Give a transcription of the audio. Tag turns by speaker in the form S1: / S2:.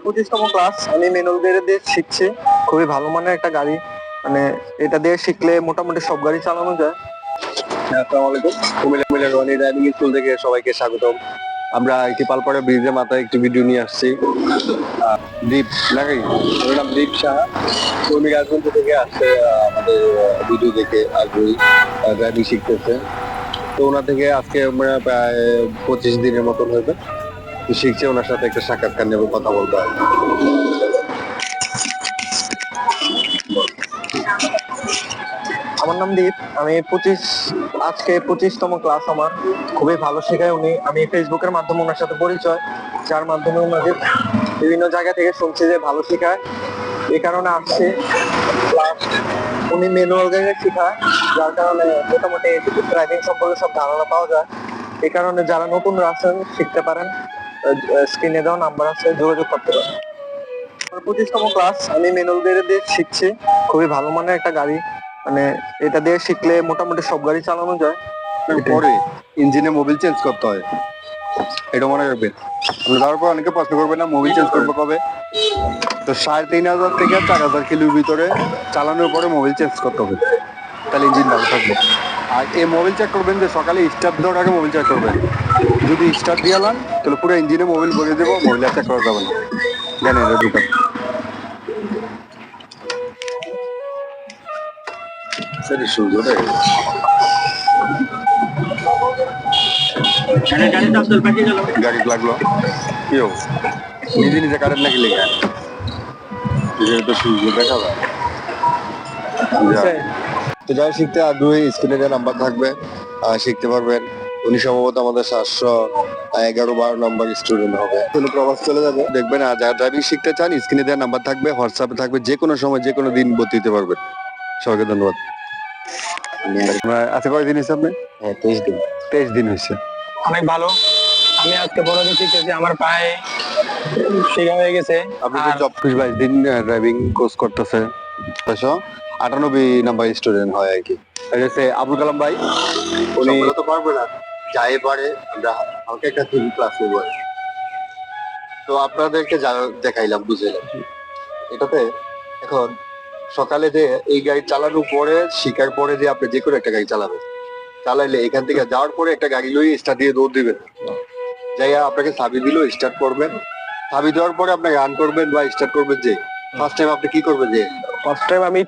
S1: 25তম class, আমি manual gear দিয়ে শিখছি। খুবই ভালো মানের একটা গাড়ি, মানে এটা দিয়ে শিখলে মোটামুটি সব গাড়ি চালানো যায়।
S2: আসসালামু আলাইকুম। কুমিল্লা রনি ড্রাইভিং স্কুল থেকে সবাইকে স্বাগতম। আমরা একটি পালপাড়া ব্রিজের মাথায় একটি ভিডিও নিয়ে আসছি। দীপ নাকি ওর নাম দীপ সাহা, উনি রাজবন্ধ থেকে আসছে আমাদের ভিডিও দেখে আগ্রহী, ড্রাইভিং শিখতেছে। তো ওনার থেকে আজকে আমরা প্রায় 25 দিনের মতন হয়েছে শিখছে। ওনার সাথে একটা সাক্ষাৎকার নেবো, কথা বলতে হয়।
S1: আমার নাম দীপ, আমি আজকে 25তম ক্লাস আমার। খুবই ভালো শেখায় উনি। আমি ফেসবুকের মাধ্যমে ওনার সাথে পরিচয়, যার মাধ্যমে ওনাকে বিভিন্ন জায়গা থেকে শুনছি যে ভালো শেখায়, এই কারণে আসছে। প্লাস উনি ম্যানুয়াল গাড়ি শেখায়, যার কারণে মোটামুটি ড্রাইভিং সম্পর্কে সব ধারণা পাওয়া যায়। এই কারণে যারা নতুন আছেন শিখতে পারেন, স্ক্রিনে দেওয়া নাম্বার আছে, যোগাযোগ করতে পারেন। 25তম ক্লাস, আমি ম্যানুয়াল গাড়ি দিয়ে শিখছি। খুবই ভালো মানের একটা গাড়ি, মানে এটা দিয়ে শিখলে মোটামুটি সব গাড়ি চালানো যায়।
S2: পরে ইঞ্জিনে মোবিল চেঞ্জ করতে হয়, এটা মনে রাখবেন। আপনি তারপর অনেকে প্রশ্ন করবে না মোবিল চেঞ্জ করবো কবে। তো 3,500 থেকে 4,000 কিলোর ভিতরে চালানোর পরে মোবিল চেঞ্জ করতে হবে, তাহলে ইঞ্জিন ভালো থাকবে। আর এই মোবিল চেক করবেন যে সকালে স্টার্ট দেওয়ার আগে মোবিল চেক করবেন। যদি স্টার্ট দিয়ে আলান তাহলে পুরো ইঞ্জিনে মোবিল ভরে দেবো, মোবিল চেক করা যাবে না। জানেন এটা ঢুকান সেটা সুন্দর গাড়ি লাগলো কেউ নিজে নিজে কারেন্ট নাকি লেগে তো সুন্দর দেখা যায়। তো যারা শিখতে আগ্রহী স্ক্রিনে যে নাম্বার থাকবে, শিখতে পারবেন। উনি সম্ভবত আমাদের 711-12 নম্বর স্টুডেন্ট হবে। প্রবাস চলে যাবে দেখবেন। আর যারা ড্রাইভিং শিখতে চান স্ক্রিনে দেওয়া নাম্বার থাকবে, হোয়াটসঅ্যাপে থাকবে, যে কোনো সময় যে কোনো দিন ভর্তি দিতে পারবেন। সবাইকে ধন্যবাদ। আচ্ছা, কয়দিন হয়েছে আপনি? 23 দিন। 23 দিন হয়েছে,
S3: অনেক ভালো। আমি আজকে বড় দিন শিখতেছি, আমার প্রায় শেখা হয়ে গেছে।
S2: আপনি তো 22 দিন ড্রাইভিং কোর্স করতেছে, 98 নাম্বার স্টুডেন্ট হয় আর কি। আবুল কালাম ভাই, উনি তো পারবে না, যাই পারে আমরা হালকা একটা থিওরি ক্লাস নেব। তো আপনাদেরকে দেখাইলাম, বুঝাইলাম। এটাতে এখন সকালে যে এই গাড়ি চালানোর পরে, শিকার পরে যে আপনি যে কোনো একটা গাড়ি চালাবেন, চালাইলে এখান থেকে যাওয়ার পরে একটা গাড়ি লই স্টার্ট দিয়ে দৌড় দিবেন। যাইয়া আপনাকে চাবি দিল, স্টার্ট করবেন। চাবি দেওয়ার পরে আপনি রান করবেন বা স্টার্ট করবেন। যে ফার্স্ট টাইম আপনি কি করবেন, যে
S1: ফার্স্ট টাইম আমি